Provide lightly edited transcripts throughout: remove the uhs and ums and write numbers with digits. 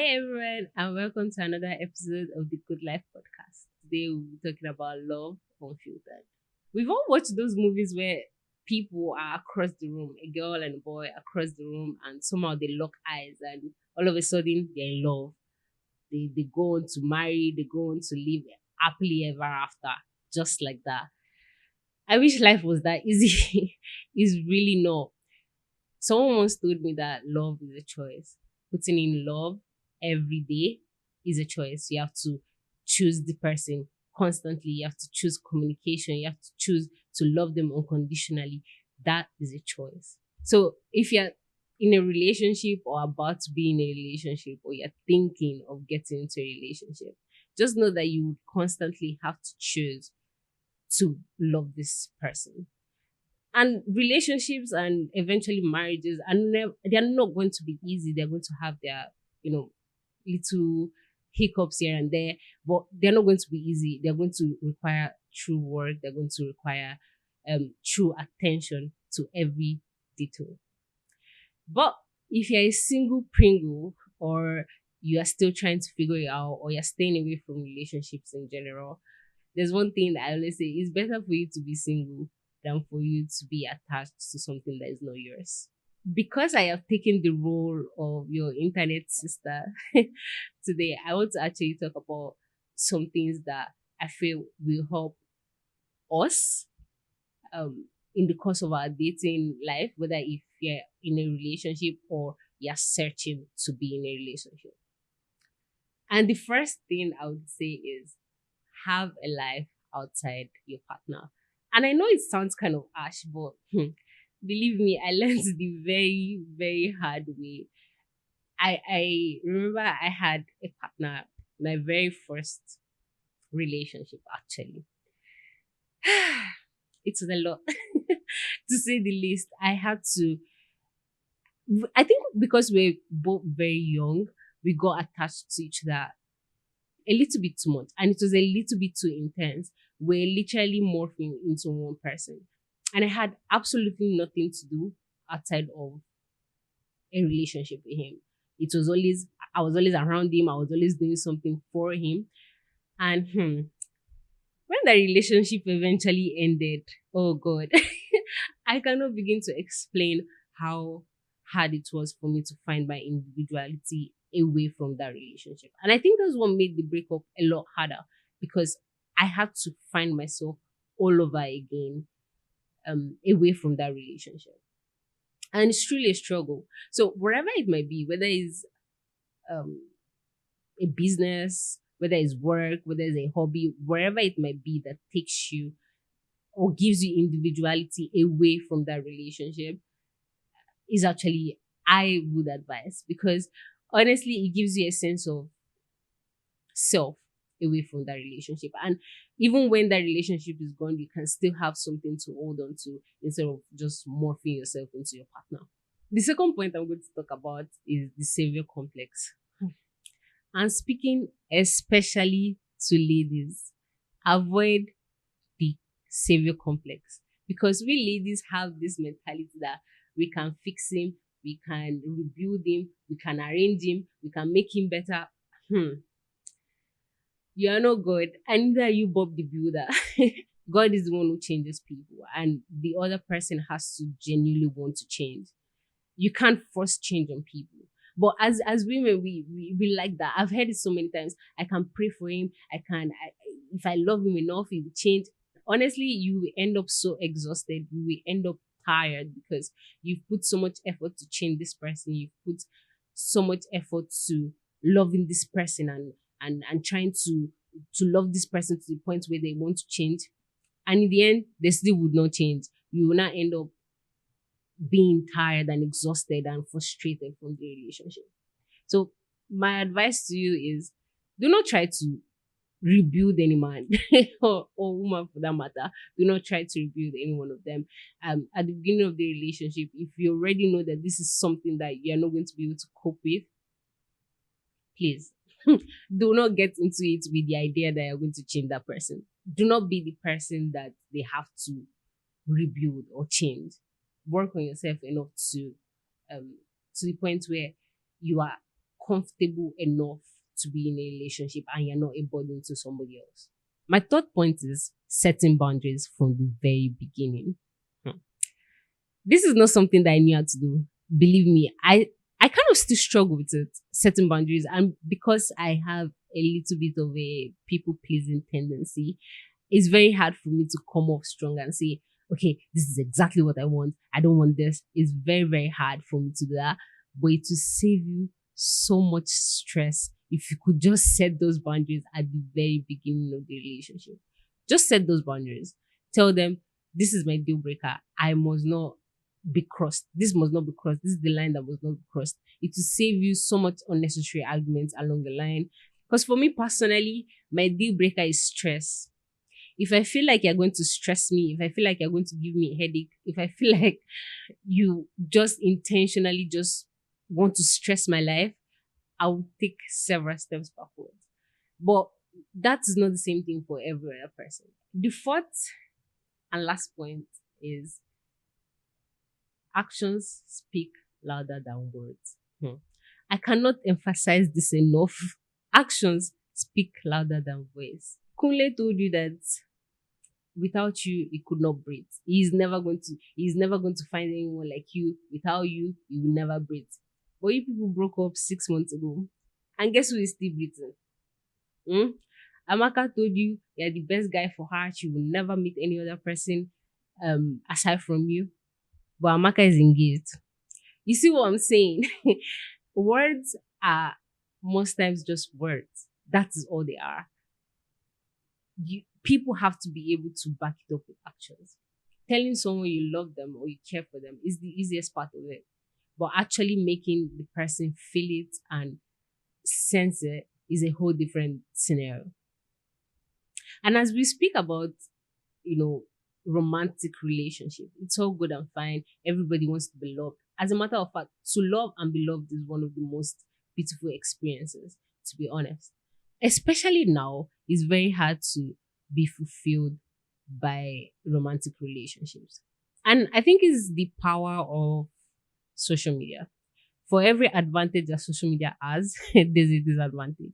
everyone, and welcome to another episode of the Good Life Podcast. Today we'll be talking about love unfiltered. We've all watched those movies where people are across the room, a girl and a boy across the room, and somehow they lock eyes, and all of a sudden they're in love. They go on to marry, they go on to live happily ever after, just like that. I wish life was that easy. It's really not. Someone once told me that love is a choice. Putting in love every day is a choice. You have to choose the person constantly. You have to choose communication. You have to choose to love them unconditionally. That is a choice. So if you're in a relationship or about to be in a relationship or you're thinking of getting into a relationship, just know that you would constantly have to choose to love this person. And relationships and eventually marriages are they're not going to be easy. They're going to have their, you know, little hiccups here and there, but they're not going to be easy. They're going to require true work. They're going to require true attention to every detail. But if you're a single Pringle, or you are still trying to figure it out, or you're staying away from relationships in general, there's one thing that I always say: it's better for you to be single than for you to be attached to something that is not yours. Because I have taken the role of your internet sister today, I want to actually talk about some things that I feel will help us in the course of our dating life, whether if you're in a relationship or you're searching to be in a relationship. And the first thing I would say is have a life outside your partner. And I know it sounds kind of harsh, but believe me, I learned the very, very hard way. I remember I had a partner, my very first relationship actually. It was a lot to say the least. I think because we're both very young, we got attached to each other a little bit too much, and it was a little bit too intense. We're literally morphing into one person, and I had absolutely nothing to do outside of a relationship with him. It was always I was always around him. I was always doing something for him, and when the relationship eventually ended, oh God, I cannot begin to explain how hard it was for me to find my individuality away from that relationship. And I think that's what made the breakup a lot harder, because I had to find myself all over again, away from that relationship. And it's truly a struggle. So wherever it might be, whether it's um, a business, whether it's work, whether it's a hobby, wherever it might be that takes you or gives you individuality away from that relationship, is actually, I would advise, because honestly it gives you a sense of self away from that relationship. And even when that relationship is gone, you can still have something to hold on to instead of just morphing yourself into your partner. The second point I'm going to talk about is the savior complex. And speaking especially to ladies, avoid the savior complex, because we ladies have this mentality that we can fix him, we can rebuild him, we can arrange him, we can make him better. You are not God, and neither are you Bob the Builder. God is the one who changes people, and the other person has to genuinely want to change. You can't force change on people. But as women, we like that. I've heard it so many times. I can pray for him. If I love him enough, he will change. Honestly, you will end up so exhausted. You will end up tired because you've put so much effort to change this person. You've put so much effort to loving this person, and trying to love this person to the point where they want to change. And in the end, they still would not change. You will not end up being tired and exhausted and frustrated from the relationship. So my advice to you is, do not try to rebuild any man or woman for that matter. Do not try to rebuild any one of them. At the beginning of the relationship, if you already know that this is something that you're not going to be able to cope with, please do not get into it with the idea that you're going to change that person. Do not be the person that they have to rebuild or change. Work on yourself enough to the point where you are comfortable enough to be in a relationship and you're not a burden to somebody else. My third point is setting boundaries from the very beginning. Hmm. This is not something that I knew how to do. Believe me, I kind of still struggle with it, setting boundaries. And because I have a little bit of a people pleasing tendency, it's very hard for me to come off strong and say, okay, this is exactly what I want. I don't want this. It's very, very hard for me to do that. But it will save you so much stress if you could just set those boundaries at the very beginning of the relationship. Just set those boundaries. Tell them, this is my deal breaker. I must not be crossed. This must not be crossed. This is the line that must not be crossed. It will save you so much unnecessary arguments along the line. Because for me personally, my deal breaker is stress. If I feel like you're going to stress me, if I feel like you're going to give me a headache, if I feel like you just intentionally just want to stress my life, I will take several steps backwards. But that is not the same thing for every other person. The fourth and last point is actions speak louder than words. I cannot emphasize this enough. Actions speak louder than voice. Kunle told you that without you, he could not breathe. He's never going to find anyone like you. Without you, he will never breathe. But you people broke up 6 months ago. And guess who is still breathing? Hmm? Amaka told you you're the best guy for her. She will never meet any other person aside from you. But Amaka is engaged. You see what I'm saying? Words are most times just words. That is all they are. People have to be able to back it up with actions. Telling someone you love them or you care for them is the easiest part of it. But actually making the person feel it and sense it is a whole different scenario. And as we speak about, romantic relationship, it's all good and fine. Everybody wants to be loved. As a matter of fact, to love and be loved is one of the most beautiful experiences, to be honest. Especially now, it's very hard to be fulfilled by romantic relationships. And I think it's the power of social media. For every advantage that social media has, there's a disadvantage.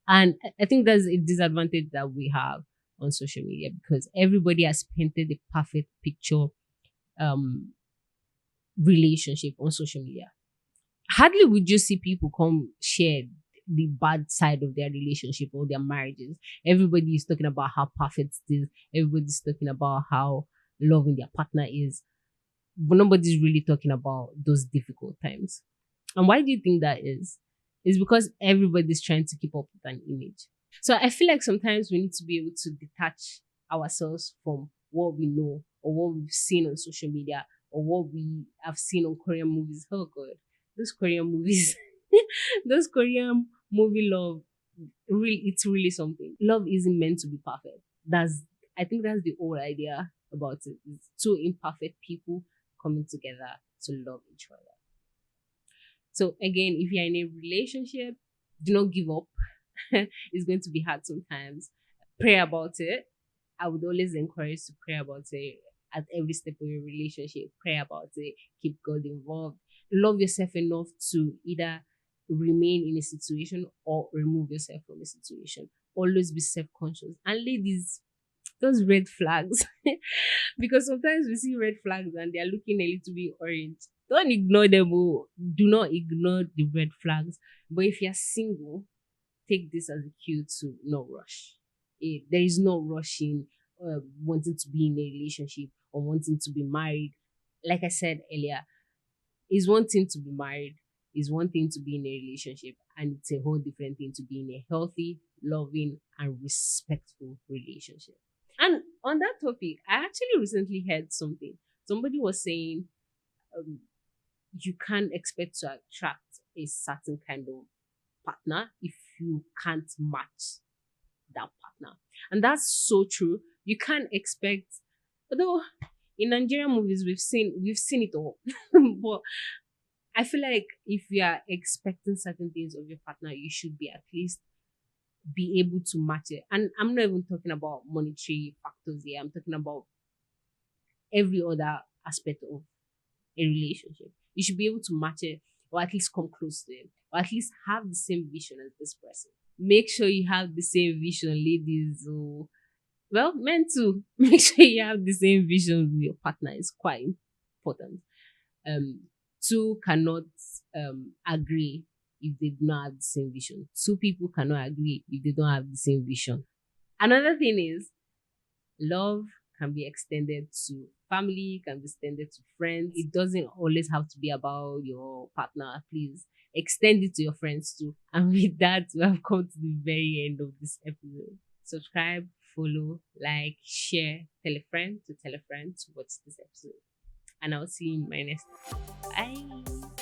And I think there's a disadvantage that we have on social media because everybody has painted a perfect picture um relationship on social media. Hardly would you see people come share the bad side of their relationship or their marriages. Everybody is talking about how perfect it is. Everybody's talking about how loving their partner is. But nobody's really talking about those difficult times. And why do you think that is? It's because everybody's trying to keep up with an image. So I feel like sometimes we need to be able to detach ourselves from what we know or what we've seen on social media or what we have seen on Korean movies. Oh God, those Korean movies, those Korean movie love, really, it's really something. Love isn't meant to be perfect. I think that's the whole idea about it. It's two imperfect people coming together to love each other. So again, if you're in a relationship, do not give up. It's going to be hard sometimes. Pray about it. I would always encourage to pray about it at every step of your relationship. Pray about it. Keep God involved. Love yourself enough to either remain in a situation or remove yourself from a situation. Always be self-conscious. And ladies, those red flags, because sometimes we see red flags and they're looking a little bit orange. Don't ignore them. Oh. Do not ignore the red flags. But if you're single, take this as a cue to not rush. There is no rushing, wanting to be in a relationship or wanting to be married. Like I said earlier, is one thing to be married, is one thing to be in a relationship, and it's a whole different thing to be in a healthy, loving, and respectful relationship. And on that topic, I actually recently heard something. Somebody was saying um, you can't expect to attract a certain kind of partner if you can't match that partner. And that's so true. You can't expect, although in Nigerian movies we've seen it all. But I feel like if you are expecting certain things of your partner, you should be at least be able to match it. And I'm not even talking about monetary factors here. I'm talking about every other aspect of a relationship. You should be able to match it or at least come close to it. or at least have the same vision as this person. Make sure you have the same vision, ladies. Oh, well, men too. Make sure you have the same vision with your partner. It's quite important. Um, two cannot agree if they do not have the same vision. Two people cannot agree if they don't have the same vision. Another thing is love can be extended to family, can be extended to friends. It doesn't always have to be about your partner. Please extend it to your friends too. And with that, we have come to the very end of this episode. Subscribe, follow, like, share, tell a friend to watch this episode. And I'll see you in my next. Bye.